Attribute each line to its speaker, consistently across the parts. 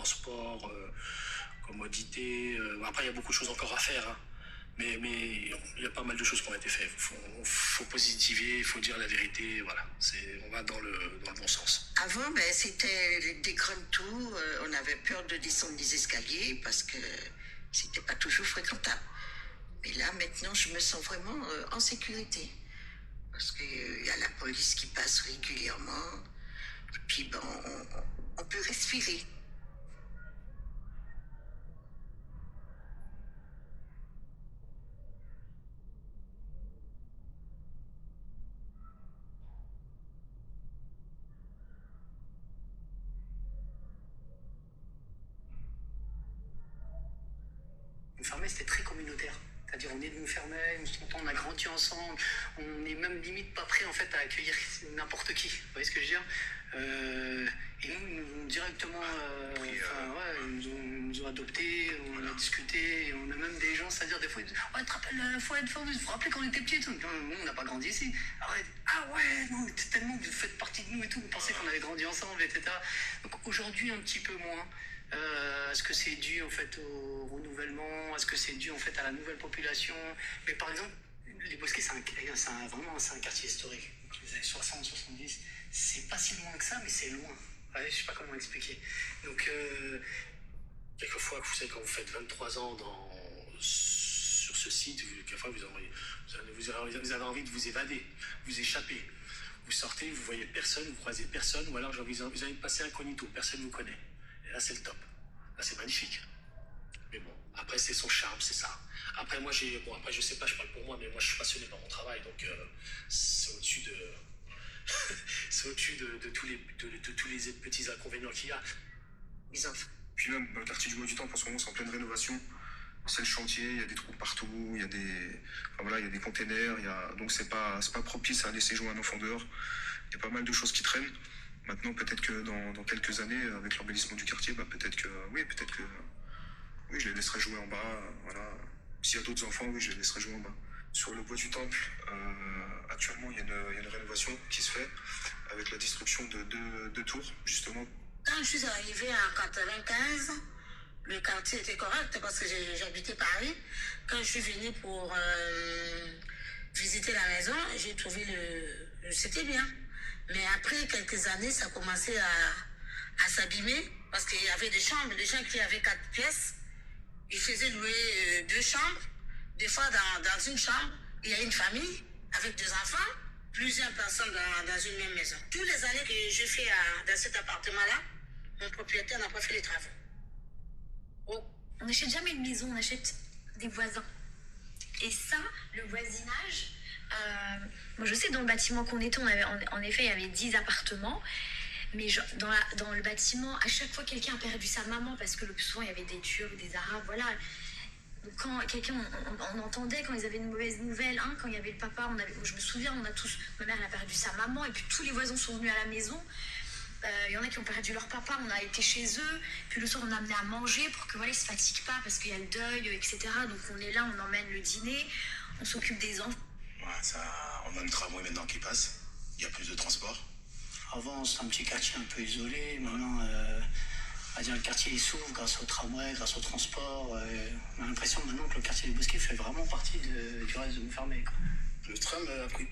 Speaker 1: transport, commodité. Après, il y a beaucoup de choses encore à faire, hein. Mais il y a pas mal de choses qui ont été faites. Faut positiver, il faut dire la vérité. Voilà, on va dans le bon sens.
Speaker 2: Avant, ben, c'était des grandes tours. On avait peur de descendre des escaliers parce que c'était pas toujours fréquentable. Mais là, maintenant, je me sens vraiment en sécurité. Parce qu'il y a la police qui passe régulièrement. Et puis, ben, on peut respirer.
Speaker 3: Fermé, c'était très communautaire. C'est-à-dire, on est devenu fermé, on a grandi ensemble, on est même limite pas prêt en fait à accueillir n'importe qui. Vous voyez ce que je veux dire? Et nous, ils nous ont directement, ils nous ont adoptés, on a discuté, et on a même des gens, c'est-à-dire des fois, ils disent, ouais, tu te rappelles, faut vous rappelez quand on était petits, on n'a pas grandi ici. Ah ouais, non, mais tellement vous faites partie de nous et tout, vous pensez qu'on avait grandi ensemble, etc. Donc aujourd'hui, un petit peu moins. Est-ce que c'est dû en fait au renouvellement? Est-ce que c'est dû en fait à la nouvelle population? Mais par exemple, les Bosquets, c'est un quartier historique. Donc, les années 60, 70, c'est pas si loin que ça, mais c'est loin. Ouais, je sais pas comment expliquer. Donc,
Speaker 1: Quelquefois, vous savez, quand vous faites 23 ans sur ce site, quelquefois vous avez envie de vous évader, vous échapper. Vous sortez, vous voyez personne, vous croisez personne, ou alors vous avez passé incognito, personne ne vous connaît. Et là, c'est le top. Là, c'est magnifique. Mais bon, après, c'est son charme, c'est ça. Après, après, je sais pas, je parle pour moi, mais moi, je suis passionné par mon travail, donc c'est au-dessus de, c'est au-dessus de tous les petits inconvénients qu'il y a.
Speaker 2: Les enfants.
Speaker 4: Puis même dans le quartier du Bois du Temple, en ce moment, c'est en pleine rénovation. C'est le chantier, il y a des trous partout, il y a des containers, donc c'est pas propice à laisser jouer un enfant dehors. Il y a pas mal de choses qui traînent. Maintenant, peut-être que dans quelques années, avec l'embellissement du quartier, peut-être que je les laisserai jouer en bas. Voilà. S'il y a d'autres enfants, oui, je les laisserai jouer en bas. Sur le Bois du Temple, actuellement, il y a une rénovation qui se fait avec la destruction de deux tours, justement.
Speaker 2: Quand je suis arrivée en 95, le quartier était correct parce que j'habitais Paris. Quand je suis venue pour visiter la maison, j'ai trouvé c'était bien. Mais après quelques années, ça commençait à s'abîmer parce qu'il y avait des chambres, des gens qui avaient 4 pièces. Ils faisaient louer 2 chambres. Des fois, dans une chambre, il y a une famille avec 2 enfants, plusieurs personnes dans une même maison. Toutes les années que je fais dans cet appartement-là, mon propriétaire n'a pas fait les travaux.
Speaker 5: Oh. On n'achète jamais une maison, on achète des voisins. Et ça, le voisinage, moi je sais, dans le bâtiment qu'on était, en effet, il y avait 10 appartements. Mais dans le bâtiment, à chaque fois, quelqu'un a perdu sa maman parce que le plus souvent, il y avait des Turcs, des Arabes, voilà. Donc quand quelqu'un, on entendait quand ils avaient une mauvaise nouvelle, hein, quand il y avait le papa, je me souviens, ma mère elle a perdu sa maman et puis tous les voisins sont venus à la maison. Il y en a qui ont perdu leur papa, on a été chez eux, puis le soir on a amené à manger pour que voilà, ils se fatiguent pas parce qu'il y a le deuil, etc. Donc on est là, on emmène le dîner, on s'occupe des enfants.
Speaker 6: Ouais, on a le tramway maintenant qui passe, il y a plus de transport.
Speaker 3: Avant, c'était un petit quartier un peu isolé. Maintenant, on va dire, le quartier s'ouvre grâce au tramway, grâce au transport. On a l'impression maintenant que le quartier des Bosquets fait vraiment partie du reste de Montfermeil.
Speaker 1: Le tram a pris.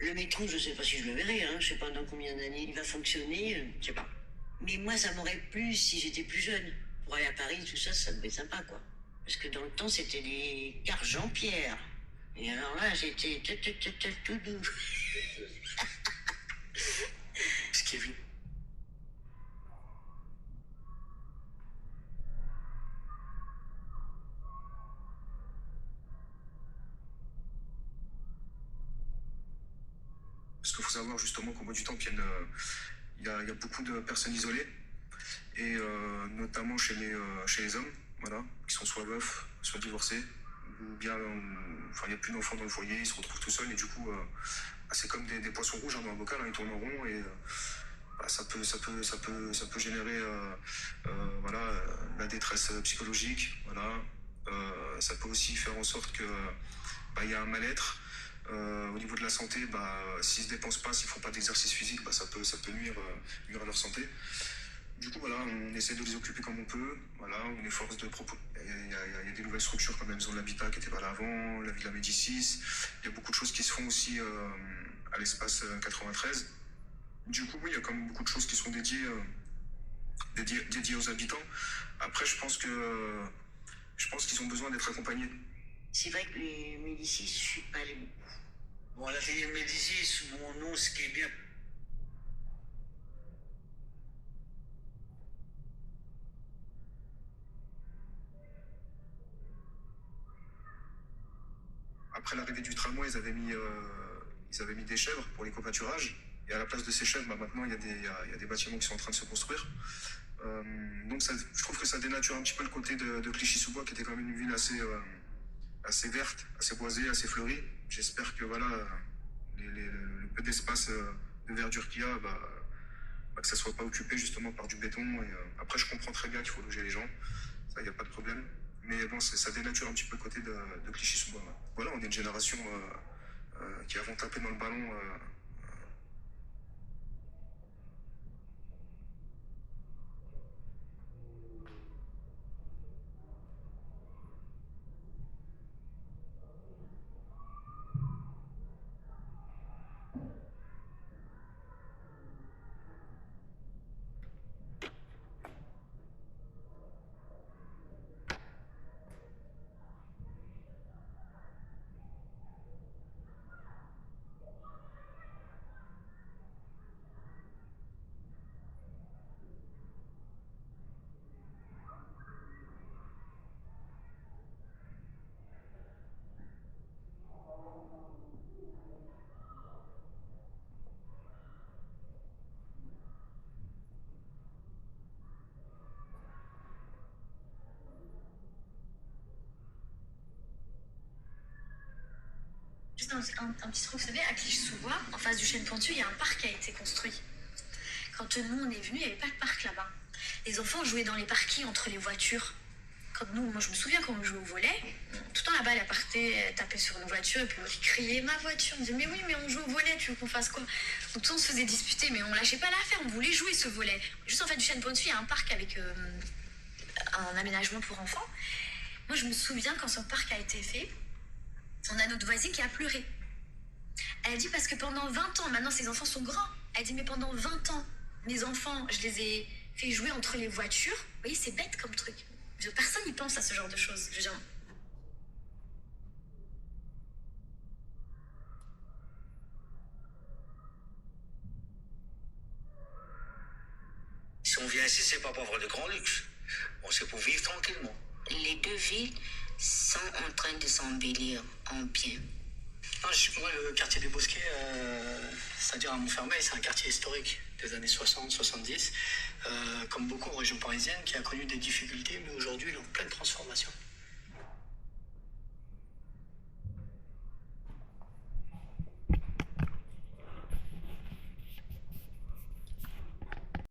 Speaker 2: Le métro, je ne sais pas si je le verrai, hein. Je ne sais pas dans combien d'années il va fonctionner, je ne sais pas. Mais moi, ça m'aurait plu si j'étais plus jeune. Pour aller à Paris, tout ça, ça devait être sympa, quoi. Parce que dans le temps, c'était des cars Jean-Pierre. Et alors là, j'étais tout doux.
Speaker 1: Ce qui est vu.
Speaker 4: Parce qu'il faut savoir justement qu'au Bois du Temple, il y a beaucoup de personnes isolées. Et notamment chez les hommes, voilà, qui sont soit veufs, soit divorcés, ou bien il n'y a plus d'enfants dans le foyer, ils se retrouvent tout seuls, et du coup, c'est comme des poissons rouges, hein, dans un bocal, hein, ils tournent en rond, et ça peut générer la détresse psychologique, voilà. Ça peut aussi faire en sorte que y a un mal-être, Au niveau de la santé, s'ils ne se dépensent pas, s'ils ne font pas d'exercice physique, ça peut nuire à leur santé. Du coup, voilà, on essaie de les occuper comme on peut. Voilà, on est force de propos. Il y a des nouvelles structures comme la maison de l'habitat qui n'était pas là avant, la Villa Médicis. Il y a beaucoup de choses qui se font aussi à l'espace 93. Du coup, oui, il y a quand même beaucoup de choses qui sont dédiées aux habitants. Après, je pense qu'ils ont besoin d'être accompagnés.
Speaker 2: C'est vrai que les Médicis, je suis pas allée beaucoup.
Speaker 3: Bon, la fille Médicis, nous, ce qui est bien.
Speaker 4: Après l'arrivée du tramway, ils avaient mis des chèvres pour les covoiturages. Et à la place de ces chèvres, maintenant, il y a des bâtiments qui sont en train de se construire. Donc je trouve que ça dénature un petit peu le côté de Clichy-sous-Bois, qui était quand même une ville assez verte, assez boisée, assez fleurie. J'espère que voilà, le peu d'espace de verdure qu'il y a, que ça ne soit pas occupé justement par du béton. Et, après, je comprends très bien qu'il faut loger les gens. Ça, il n'y a pas de problème. Mais bon, ça dénature un petit peu le côté de Clichy-sous-Bois. Voilà, on est une génération qui avons tapé dans le ballon.
Speaker 5: Juste un petit truc, vous savez, à Clichy-sous-Bois, en face du chêne pointu, il y a un parc qui a été construit. Quand nous, on est venus, il n'y avait pas de parc là-bas. Les enfants jouaient dans les parkings entre les voitures. Moi, je me souviens quand on jouait au volet, tout le temps là-bas, elle partait taper sur nos voitures, et puis l'autre, il criait « ma voiture ». On disait « mais oui, mais on joue au volet, tu veux qu'on fasse quoi ?» Donc tout on se faisait disputer, mais on lâchait pas l'affaire, on voulait jouer ce volet. Juste en fait du chêne pointu, il y a un parc avec un aménagement pour enfants. Moi, je me souviens quand ce parc a été fait, on a notre voisine qui a pleuré. Elle a dit parce que pendant 20 ans, maintenant ses enfants sont grands, elle dit mais pendant 20 ans, mes enfants, je les ai fait jouer entre les voitures. Vous voyez, c'est bête comme truc. Personne n'y pense à ce genre de choses.
Speaker 7: Si on vient ici, c'est pas pour avoir de grands luxes. Bon, c'est pour vivre tranquillement.
Speaker 2: Les deux villes sont en train de s'embellir en bien.
Speaker 3: Moi, le quartier des Bosquets, c'est-à-dire à Montfermeil, c'est un quartier historique des années 60-70, comme beaucoup en région parisienne, qui a connu des difficultés, mais aujourd'hui, il est en pleine transformation.